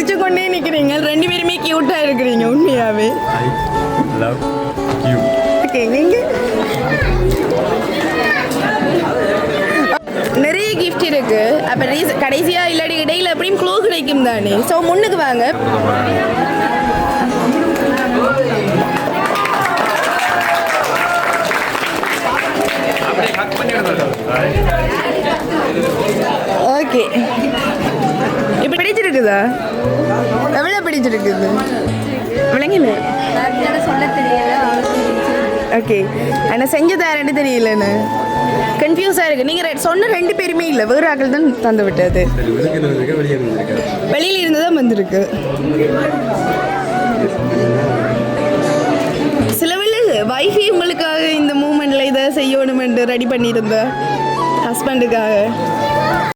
சிரிச்சு கொண்டே நிக்கிறீங்க, ரெண்டு பேருமே கியூட்டா இருக்கிறீங்க உண்மையாவே. ஓகே, நீங்க நிறைய கிஃப்ட் இருக்கு. அப்ப கடைசியா இல்லாடி இடையில எப்படியும் க்ளோ கிடைக்கும் தானே. ஸோ முன்னுக்கு வாங்க. ஓகே, இப்போ பிடிச்சிருக்குதா? எவ்வளோ பிடிச்சிருக்குது? விளங்கல. சொல்ல தெரியல. ஓகே, ஆனால் செஞ்சு தரேன்னு தெரியலன்னு கன்ஃபியூஸாக இருக்குது. நீங்கள் சொன்ன ரெண்டு பேருமே இல்லை, வேறு ஆக்கள் தான் தந்து விட்டது. வெளியில் இருந்து தான் வந்திருக்கு. சிலவில் வைஃபை உங்களுக்காக இந்த மூமெண்ட்டில் இதை செய்யணுமென்று ரெடி பண்ணியிருந்த ஹஸ்பண்டுக்காக.